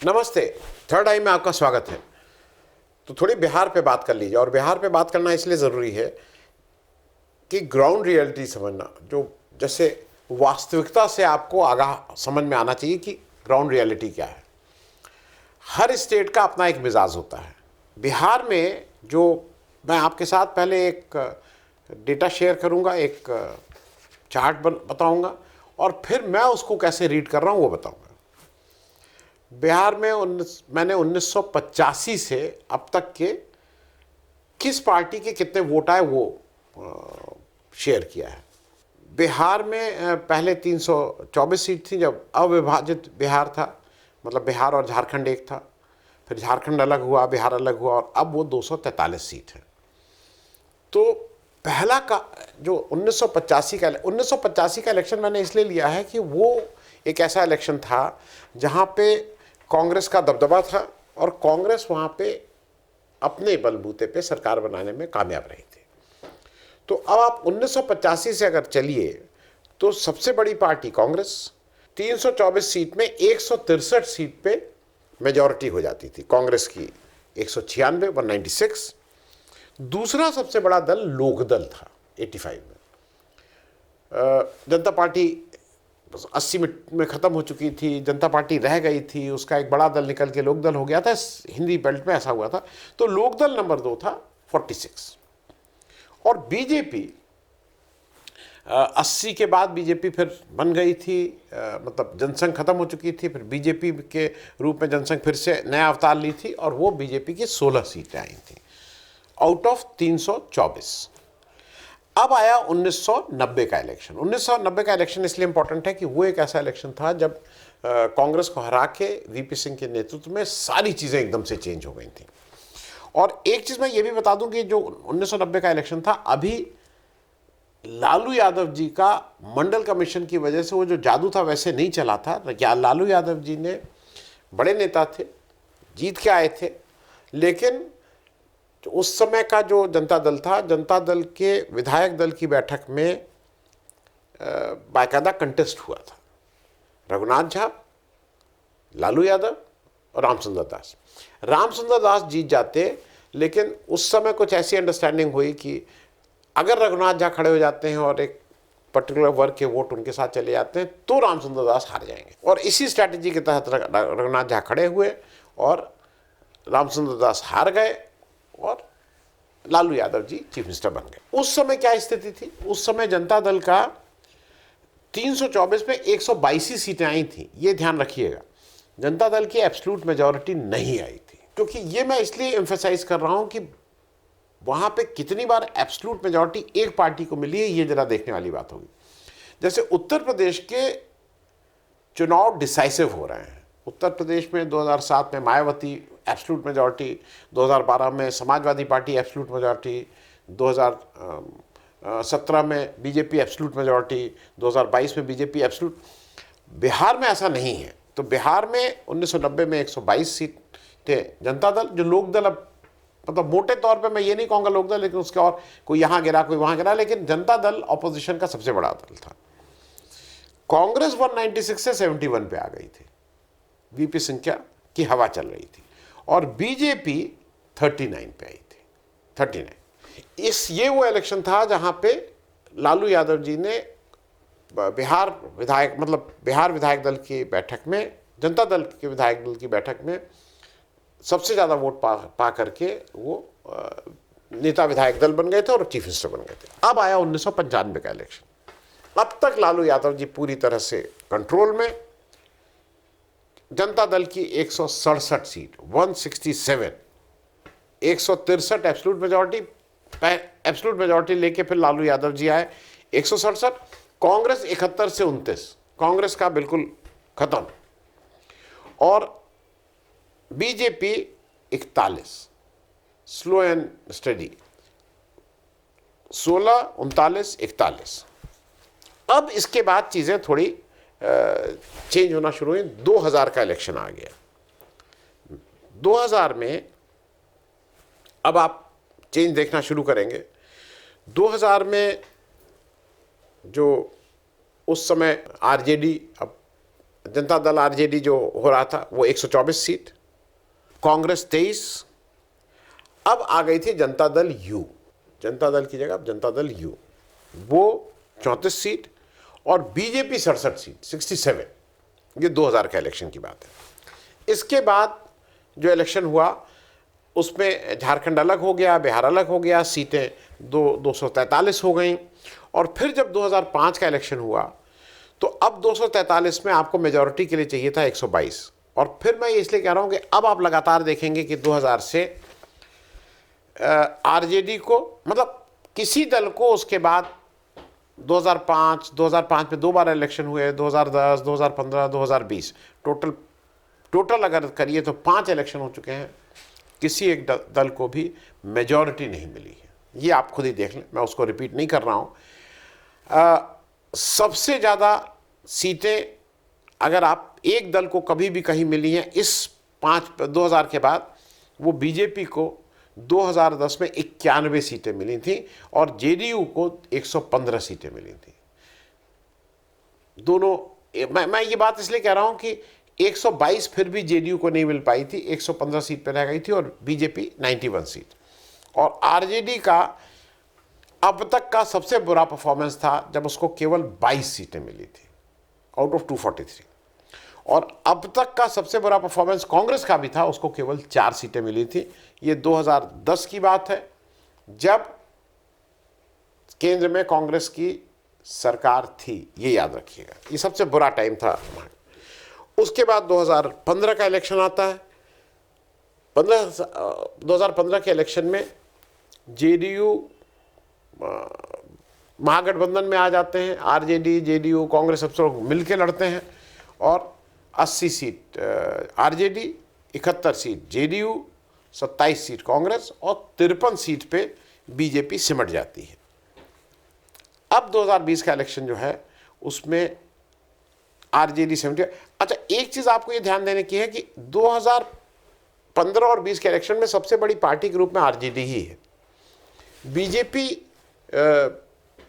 नमस्ते। थर्ड आई में आपका स्वागत है। तो थोड़ी बिहार पे बात कर लीजिए, और बिहार पे बात करना इसलिए ज़रूरी है कि ग्राउंड रियलिटी समझना, जो जैसे वास्तविकता से आपको आगाह समझ में आना चाहिए कि ग्राउंड रियलिटी क्या है। हर स्टेट का अपना एक मिजाज होता है। बिहार में जो मैं आपके साथ पहले एक डेटा शेयर करूंगा, एक चार्ट बताऊंगा, और फिर मैं उसको कैसे रीड कर रहा हूं वो बताऊंगा। बिहार में मैंने 1985 से अब तक के किस पार्टी के कितने वोट आए वो शेयर किया है। बिहार में पहले 324 सीट थी जब अविभाजित बिहार था, मतलब बिहार और झारखंड एक था, फिर झारखंड अलग हुआ, बिहार अलग हुआ, और अब वो 243 सीट है। तो पहला का जो 1985 का इलेक्शन मैंने इसलिए लिया है कि वो एक ऐसा इलेक्शन था जहाँ पे कांग्रेस का दबदबा था और कांग्रेस वहाँ पे अपने बलबूते पे सरकार बनाने में कामयाब रही थी। तो अब आप 1985 से अगर चलिए तो सबसे बड़ी पार्टी कांग्रेस 324 सीट में 163 सीट पे मेजॉरिटी हो जाती थी कांग्रेस की, 196 196। दूसरा सबसे बड़ा दल लोकदल था 85 में। जनता पार्टी 80 में ख़त्म हो चुकी थी, जनता पार्टी रह गई थी, उसका एक बड़ा दल निकल के लोकदल हो गया था। हिंदी बेल्ट में ऐसा हुआ था। तो लोकदल नंबर 2 था 46, और बीजेपी 80 के बाद बीजेपी फिर बन गई थी, मतलब जनसंघ खत्म हो चुकी थी, फिर बीजेपी के रूप में जनसंघ फिर से नया अवतार ली थी, और वो बीजेपी की 16 सीटें आई थी आउट ऑफ 324। अब आया 1990 का इलेक्शन। 1990 का इलेक्शन इसलिए इंपॉर्टेंट है कि वो एक ऐसा इलेक्शन था जब कांग्रेस को हरा के वीपी सिंह के नेतृत्व में सारी चीज़ें एकदम से चेंज हो गई थी। और एक चीज़ मैं ये भी बता दूं कि जो 1990 का इलेक्शन था, अभी लालू यादव जी का मंडल कमीशन की वजह से वो जो जादू था वैसे नहीं चला था। क्या लालू यादव जी ने बड़े नेता थे, जीत के आए थे, लेकिन उस समय का जो जनता दल था, जनता दल के विधायक दल की बैठक में बाकायदा कंटेस्ट हुआ था। रघुनाथ झा, लालू यादव और रामचंद्र दास। रामचंद्र दास जीत जाते, लेकिन उस समय कुछ ऐसी अंडरस्टैंडिंग हुई कि अगर रघुनाथ झा खड़े हो जाते हैं और एक पर्टिकुलर वर्ग के वोट उनके साथ चले जाते हैं तो रामचंद्र दास हार जाएंगे। और इसी स्ट्रैटेजी के तहत रघुनाथ झा खड़े हुए और रामचंद्र दास हार गए और लालू यादव जी चीफ मिनिस्टर बन गए। उस समय क्या स्थिति थी? उस समय जनता दल का 324 में 122 सीटें आई थी। ये ध्यान रखिएगा, जनता दल की एब्सोल्यूट मेजॉरिटी नहीं आई थी। क्योंकि ये मैं इसलिए एम्फेसाइज कर रहा हूं कि वहां पे कितनी बार एब्सोल्यूट मेजॉरिटी एक पार्टी को मिली है, ये जरा देखने वाली बात होगी। जैसे उत्तर प्रदेश के चुनाव डिसाइसिव हो रहे हैं। उत्तर प्रदेश में 2007 में मायावती एब्सोल्यूट मेजॉरिटी, 2012 में समाजवादी पार्टी एब्सोल्यूट मेजॉरिटी, 2017 में बीजेपी एब्सोल्यूट मेजॉरिटी, 2022 में बीजेपी एब्सोल्यूट। बिहार में ऐसा नहीं है। तो बिहार में 1990 में 122 सीटें जनता दल, जो लोक दल, अब मतलब मोटे तौर पे मैं ये नहीं कहूँगा लोक दल, लेकिन उसके और कोई यहाँ गिरा कोई वहाँ गिरा, लेकिन जनता दल ऑपोजिशन का सबसे बड़ा दल था। कांग्रेस 196 से 71 पे आ गई थी, वीपी सिंह की हवा चल रही थी, और बीजेपी 39 पे आई थी, 39। ये वो इलेक्शन था जहां पे लालू यादव जी ने बिहार विधायक दल की बैठक में, जनता दल के विधायक दल की बैठक में सबसे ज़्यादा वोट पा करके वो नेता विधायक दल बन गए थे और चीफ मिनिस्टर बन गए थे। अब आया 1995 का इलेक्शन। अब तक लालू यादव जी पूरी तरह से कंट्रोल में। जनता दल की 167 सीट, 167, 163 एब्सोल्यूट मेजॉरिटी लेके फिर लालू यादव जी आए, 167। कांग्रेस 71 से 29, कांग्रेस का बिल्कुल खत्म, और बीजेपी 41, स्लो एंड स्टडी, 16, 39, 41। अब इसके बाद चीज़ें थोड़ी चेंज होना शुरू हुई। 2000 का इलेक्शन आ गया। 2000 में अब आप चेंज देखना शुरू करेंगे। 2000 में जो उस समय आरजेडी, अब जनता दल आरजेडी जो हो रहा था वो 124 सीट, कांग्रेस 23, अब आ गई थी जनता दल यू, जनता दल की जगह अब जनता दल यू, वो 34 सीट, और बीजेपी 67 सीट, 67। ये 2000 का इलेक्शन की बात है। इसके बाद जो इलेक्शन हुआ उसमें झारखंड अलग हो गया, बिहार अलग हो गया, सीटें 243 हो गई, और फिर जब 2005 का इलेक्शन हुआ तो अब 243 में आपको मेजॉरिटी के लिए चाहिए था 122। और फिर मैं इसलिए कह रहा हूं कि अब आप लगातार देखेंगे कि 2000 से आरजेडी को, मतलब किसी दल को, उसके बाद 2005 में 2 बार इलेक्शन हुए, 2010, 2015, 2020, टोटल अगर करिए तो 5 इलेक्शन हो चुके हैं, किसी एक दल को भी मेजॉरिटी नहीं मिली है। ये आप खुद ही देख लें, मैं उसको रिपीट नहीं कर रहा हूं। सबसे ज़्यादा सीटें अगर आप एक दल को कभी भी कहीं मिली हैं इस 2000 के बाद, वो बीजेपी को 2010 में 91 सीटें मिली थी और जेडीयू को 115 सीटें मिली थी। दोनों, मैं ये बात इसलिए कह रहा हूं कि 122 फिर भी जेडीयू को नहीं मिल पाई थी, 115 सीट पर रह गई थी, और बीजेपी 91 सीट। और आरजेडी का अब तक का सबसे बुरा परफॉर्मेंस था जब उसको केवल 22 सीटें मिली थी आउट ऑफ 243, और अब तक का सबसे बुरा परफॉर्मेंस कांग्रेस का भी था, उसको केवल 4 सीटें मिली थी। ये 2010 की बात है जब केंद्र में कांग्रेस की सरकार थी, ये याद रखिएगा, ये सबसे बुरा टाइम था। उसके बाद 2015 का इलेक्शन आता है। 2015 के इलेक्शन में जेडीयू महागठबंधन में आ जाते हैं, आरजेडी, जेडीयू, कांग्रेस सब लोग मिलकर लड़ते हैं, और 80 seat RJD, 71 seat JDU, 27 seat Congress, और 53 सीट पे बीजेपी सिमट जाती है। अब 2020 का इलेक्शन जो है उसमें आरजेडी 70। अच्छा, एक चीज़ आपको ये ध्यान देने की है कि 2015 और 20 के इलेक्शन में सबसे बड़ी पार्टी के रूप में आरजेडी ही है। बीजेपी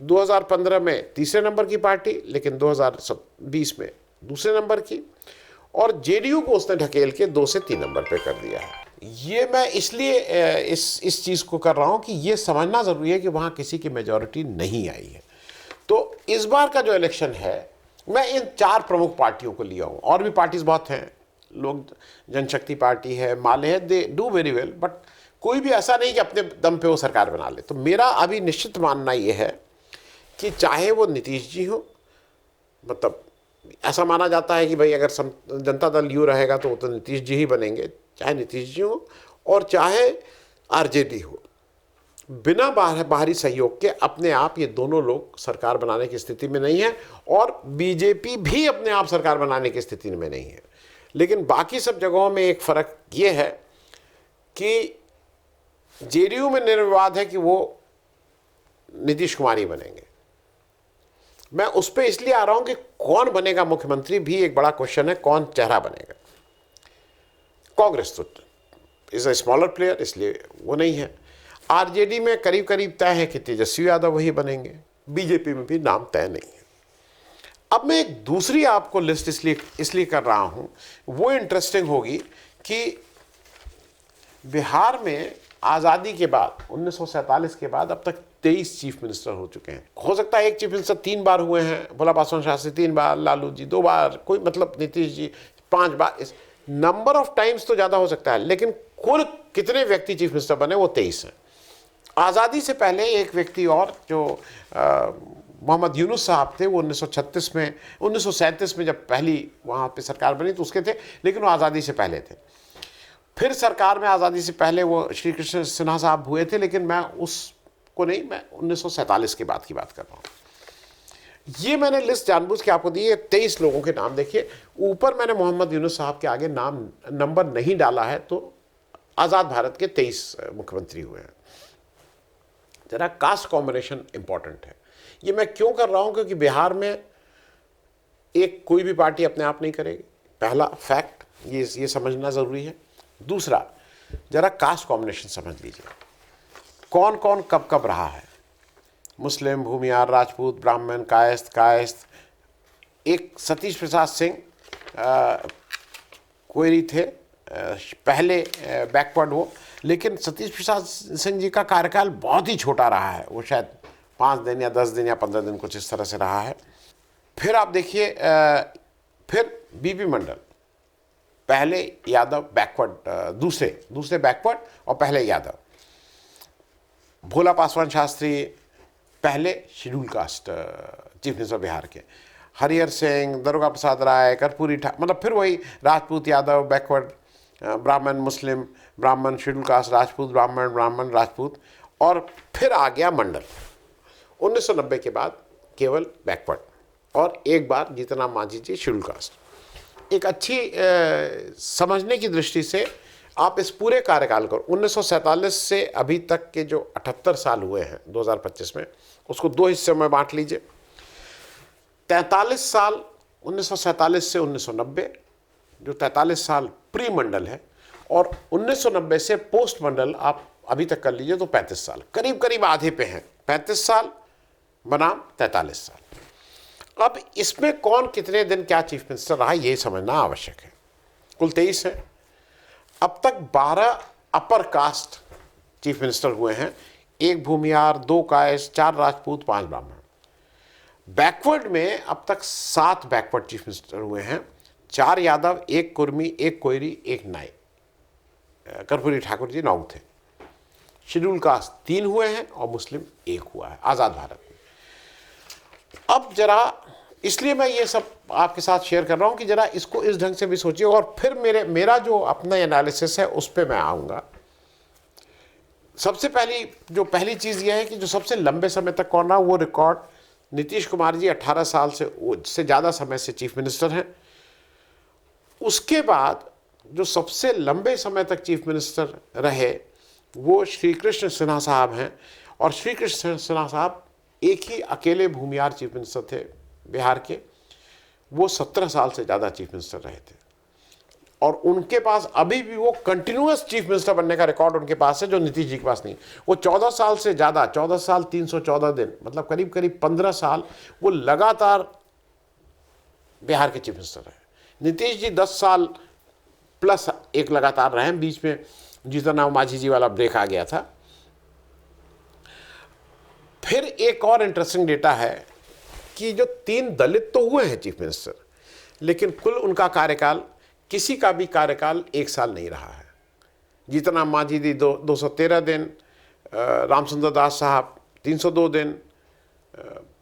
2015 में तीसरे नंबर की पार्टी, लेकिन 2020 में दूसरे नंबर की, और जेडीयू को उसने ढकेल के 2 से 3 नंबर पे कर दिया है। ये मैं इसलिए इस चीज़ को कर रहा हूँ कि ये समझना ज़रूरी है कि वहाँ किसी की मेजॉरिटी नहीं आई है। तो इस बार का जो इलेक्शन है, मैं इन 4 प्रमुख पार्टियों को लिया हूँ, और भी पार्टीज बहुत हैं, लोग जनशक्ति पार्टी है, माले है, they do very well, but कोई भी ऐसा नहीं कि अपने दम पे वो सरकार बना ले। तो मेरा अभी निश्चित मानना ये है कि चाहे वो नीतीश जी हो, मतलब ऐसा माना जाता है कि भाई अगर जनता दल यू रहेगा तो वो तो नीतीश जी ही बनेंगे, चाहे नीतीश जी हो और चाहे आरजेडी हो, बिना बाहरी सहयोग के अपने आप ये दोनों लोग सरकार बनाने की स्थिति में नहीं है, और बीजेपी भी अपने आप सरकार बनाने की स्थिति में नहीं है। लेकिन बाकी सब जगहों में एक फ़र्क ये है कि जेडीयू में निर्विवाद है कि वो नीतीश कुमार ही बनेंगे। मैं उस पर इसलिए आ रहा हूं कि कौन बनेगा मुख्यमंत्री भी एक बड़ा क्वेश्चन है, कौन चेहरा बनेगा। कांग्रेस तो इज अ स्मॉलर प्लेयर, इसलिए वो नहीं है। आरजेडी में करीब करीब तय है कि तेजस्वी यादव वही बनेंगे, बीजेपी में भी नाम तय नहीं है। अब मैं एक दूसरी आपको लिस्ट इसलिए कर रहा हूं, वो इंटरेस्टिंग होगी कि बिहार में आज़ादी के बाद 1947 के बाद अब तक 23 चीफ मिनिस्टर हो चुके हैं। हो सकता है एक चीफ मिनिस्टर 3 बार हुए हैं, भोला पासवान शास्त्री 3 बार, लालू जी 2 बार, कोई मतलब नीतीश जी 5 बार, इस नंबर ऑफ टाइम्स तो ज़्यादा हो सकता है, लेकिन कुल कितने व्यक्ति चीफ मिनिस्टर बने वो 23 हैं। आज़ादी से पहले एक व्यक्ति और जो मोहम्मद यूनुस साहब थे, वो 1937 में जब पहली वहाँ पे सरकार बनी तो उसके थे, लेकिन वो आज़ादी से पहले थे। फिर सरकार में आज़ादी से पहले वो श्री कृष्ण सिन्हा साहब हुए थे, लेकिन मैं उसको नहीं, मैं 1947 के बाद की बात कर रहा हूँ। ये मैंने लिस्ट जानबूझ के आपको दी है, 23 लोगों के नाम देखिए। ऊपर मैंने मोहम्मद यूनुस साहब के आगे नंबर नहीं डाला है, तो आज़ाद भारत के 23 मुख्यमंत्री हुए हैं। जरा कास्ट कॉम्बिनेशन इंपॉर्टेंट है। ये मैं क्यों कर रहा हूँ, क्योंकि बिहार में एक कोई भी पार्टी अपने आप नहीं करेगी, पहला फैक्ट ये समझना ज़रूरी है। दूसरा, जरा कास्ट कॉम्बिनेशन समझ लीजिए, कौन कौन कब कब रहा है। मुस्लिम, भूमियार, राजपूत, ब्राह्मण, कायस्थ। एक सतीश प्रसाद सिंह कोयरी थे, पहले बैकवर्ड वो, लेकिन सतीश प्रसाद सिंह जी का कार्यकाल बहुत ही छोटा रहा है, वो शायद 5 दिन या 10 दिन या 15 दिन कुछ इस तरह से रहा है। फिर आप देखिए, फिर बीपी मंडल, पहले यादव बैकवर्ड, दूसरे बैकवर्ड और पहले यादव। भोला पासवान शास्त्री पहले schedule caste chief minister Bihar के। हरिहर सिंह, दरोगा प्रसाद राय, कर्पूरी ठाकुर, मतलब फिर वही राजपूत यादव बैकवर्ड, ब्राह्मण मुस्लिम, ब्राह्मण शेड्यूल कास्ट, राजपूत ब्राह्मण, ब्राह्मण राजपूत, और फिर आ गया मंडल। 1990 के बाद केवल बैकवर्ड, और एक बार जीतनराम मांझी जी शेड्यूल कास्ट। एक अच्छी समझने की दृष्टि से आप इस पूरे कार्यकाल को 1947 से अभी तक के जो 78 साल हुए हैं 2025 में, उसको 2 हिस्सों में बांट लीजिए। 43 साल 1947 से 1990, जो 43 साल प्री मंडल है, और 1990 से पोस्ट मंडल आप अभी तक कर लीजिए तो 35 साल, करीब करीब आधे पे हैं। 35 साल बनाम 43 साल। अब इसमें कौन कितने दिन क्या चीफ मिनिस्टर रहा, ये समझना आवश्यक है। कुल 23 है। अब तक 12 अपर कास्ट चीफ मिनिस्टर हुए हैं, 1 भूमिहार, 2 कायस, 4 राजपूत, 5 ब्राह्मण। बैकवर्ड में अब तक 7 बैकवर्ड चीफ मिनिस्टर हुए हैं, 4 यादव, 1 कुर्मी, 1 कोयरी, 1 नाई, कर्पूरी ठाकुर जी 9 थे। शेड्यूल कास्ट 3 हुए हैं और मुस्लिम 1 हुआ है आज़ाद भारत में। अब जरा, इसलिए मैं ये सब आपके साथ शेयर कर रहा हूं कि जरा इसको इस ढंग से भी सोचिए, और फिर मेरा जो अपना एनालिसिस है उस पर मैं आऊँगा। सबसे पहली चीज़ यह है कि जो सबसे लंबे समय तक कौन रहा, वो रिकॉर्ड नीतीश कुमार जी 18 साल से ज़्यादा समय से चीफ मिनिस्टर हैं। उसके बाद जो सबसे लंबे समय तक चीफ मिनिस्टर रहे वो श्री कृष्ण सिन्हा साहब हैं, और श्री कृष्ण सिन्हा साहब एक ही अकेले भूमिहार चीफ मिनिस्टर थे बिहार के, वो 17 साल से ज़्यादा चीफ मिनिस्टर रहे थे, और उनके पास अभी भी वो कंटिन्यूअस चीफ मिनिस्टर बनने का रिकॉर्ड उनके पास है, जो नीतीश जी के पास नहीं। वो 14 साल से ज़्यादा, 14 साल 314 दिन, मतलब करीब करीब 15 साल वो लगातार बिहार के चीफ मिनिस्टर रहे। नीतीश जी 10 साल प्लस एक लगातार रहे, बीच में जीतनराम मांझी जी वाला ब्रेक आ गया था। फिर एक और इंटरेस्टिंग डेटा है कि जो 3 दलित तो हुए हैं चीफ मिनिस्टर, लेकिन कुल उनका कार्यकाल, किसी का भी कार्यकाल 1 साल नहीं रहा है। जीतनराम मांझी जी 213 दिन, रामसुंदर दास साहब 302 दिन,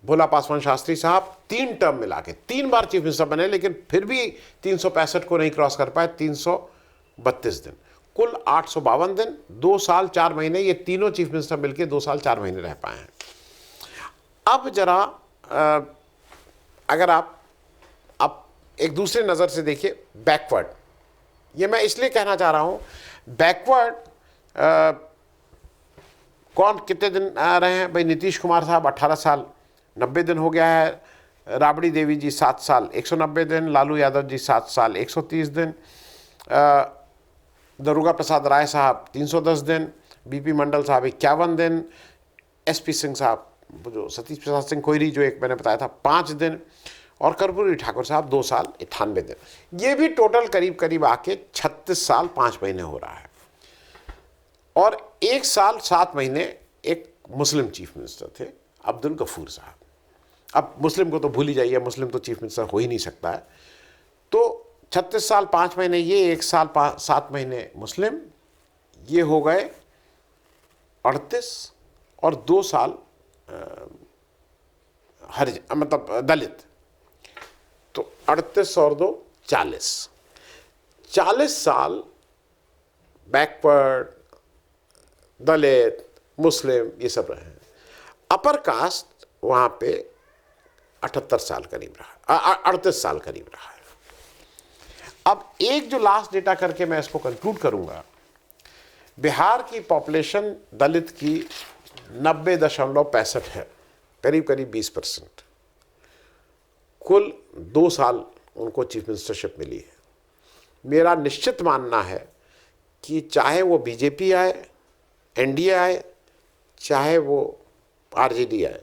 भोला पासवान शास्त्री साहब 3 टर्म मिला के 3 बार चीफ मिनिस्टर बने, लेकिन फिर भी 365 को नहीं क्रॉस कर पाए, 332 दिन, कुल 852 दिन, 2 साल 4 महीने, ये तीनों चीफ मिनिस्टर मिलके 2 साल 4 महीने रह पाए हैं। अब जरा अगर आप एक दूसरे नज़र से देखिए बैकवर्ड, ये मैं इसलिए कहना चाह रहा हूँ, बैकवर्ड कौन कितने दिन रहे हैं भाई। नीतीश कुमार साहब 18 साल 90 दिन हो गया है, राबड़ी देवी जी 7 साल 190 दिन, लालू यादव जी 7 साल 130 दिन, दरोगा प्रसाद राय साहब 310 दिन, बीपी मंडल साहब 51 दिन, एसपी सिंह साहब, जो सतीश प्रसाद सिंह कोयरी जो एक मैंने बताया था 5 दिन, और कर्पूरी ठाकुर साहब 2 साल 98 दिन। ये भी टोटल करीब करीब आके 36 साल 5 महीने हो रहा है, और 1 साल 7 महीने एक मुस्लिम चीफ मिनिस्टर थे अब्दुल गफूर साहब। अब मुस्लिम को तो भूल ही जाइए, मुस्लिम तो चीफ मिनिस्टर हो ही नहीं सकता है। तो 36 साल 5 महीने ये, 1 साल 7 महीने मुस्लिम, ये हो गए 38, और 2 साल मतलब दलित, तो 38 और 2 40 साल बैकवर्ड, दलित, मुस्लिम, ये सब रहे हैं। अपर कास्ट वहाँ पे 78 साल करीब रहा, 38 साल करीब रहा है। अब एक जो लास्ट डेटा करके मैं इसको कंक्लूड करूँगा, बिहार की पॉपुलेशन दलित की 90.65 है, करीब करीब 20%। कुल 2 साल उनको चीफ मिनिस्टरशिप मिली है। मेरा निश्चित मानना है कि चाहे वो बीजेपी आए, एनडीए आए, चाहे वो आरजेडी आए,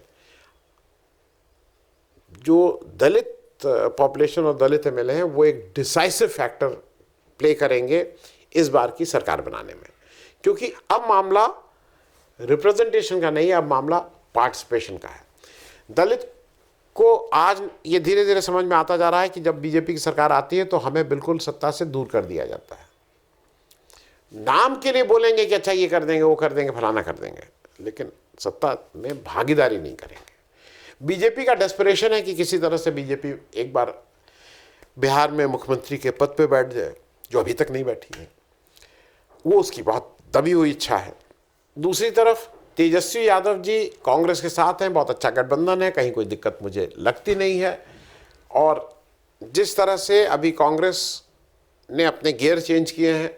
जो दलित पॉपुलेशन और दलित एमएलए हैं वो एक डिसाइसिव फैक्टर प्ले करेंगे इस बार की सरकार बनाने में, क्योंकि अब मामला रिप्रेजेंटेशन का नहीं है, अब मामला पार्टिसिपेशन का है। दलित को आज ये धीरे धीरे समझ में आता जा रहा है कि जब बीजेपी की सरकार आती है तो हमें बिल्कुल सत्ता से दूर कर दिया जाता है। नाम के लिए बोलेंगे कि अच्छा ये कर देंगे, वो कर देंगे, फलाना कर देंगे, लेकिन सत्ता में भागीदारी नहीं करेंगे। बीजेपी का डेस्परेशन है कि किसी तरह से बीजेपी एक बार बिहार में मुख्यमंत्री के पद पे बैठ जाए, जो अभी तक नहीं बैठी है, वो उसकी बहुत दबी हुई इच्छा है। दूसरी तरफ तेजस्वी यादव जी कांग्रेस के साथ हैं, बहुत अच्छा गठबंधन है, कहीं कोई दिक्कत मुझे लगती नहीं है। और जिस तरह से अभी कांग्रेस ने अपने गियर चेंज किए हैं,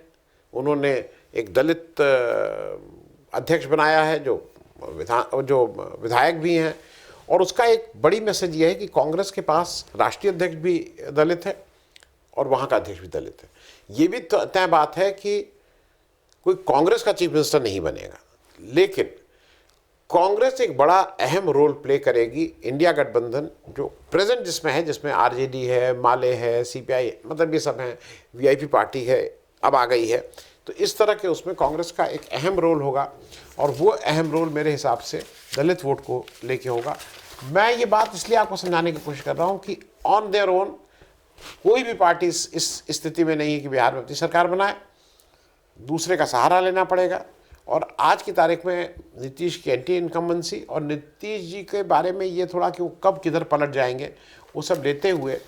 उन्होंने एक दलित अध्यक्ष बनाया है जो विधायक भी हैं, और उसका एक बड़ी मैसेज ये है कि कांग्रेस के पास राष्ट्रीय अध्यक्ष भी दलित है और वहाँ का अध्यक्ष भी दलित है। ये भी तय बात है कि कोई कांग्रेस का चीफ मिनिस्टर नहीं बनेगा, लेकिन कांग्रेस एक बड़ा अहम रोल प्ले करेगी। इंडिया गठबंधन जो प्रेजेंट जिसमें है, जिसमें आरजेडी है, माले है, सीपीआई, मतलब ये सब हैं, वीआईपी पार्टी है अब आ गई है, तो इस तरह के उसमें कांग्रेस का एक अहम रोल होगा, और वो अहम रोल मेरे हिसाब से दलित वोट को लेके होगा। मैं ये बात इसलिए आपको समझाने की कोशिश कर रहा हूँ कि ऑन देयर ओन कोई भी पार्टी इस स्थिति में नहीं है कि बिहार में अपनी सरकार बनाए, दूसरे का सहारा लेना पड़ेगा। और आज की तारीख में नीतीश की एंटी इनकम्बेंसी और नीतीश जी के बारे में ये थोड़ा कि वो कब किधर पलट जाएंगे, वो सब लेते हुए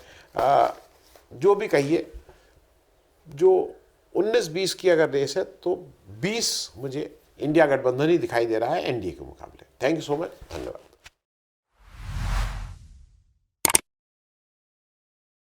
जो भी कहिए, जो 19-20 की अगर रेस है तो 20 मुझे इंडिया गठबंधन ही दिखाई दे रहा है एनडीए के मुकाबले। थैंक यू सो मच, धन्यवाद।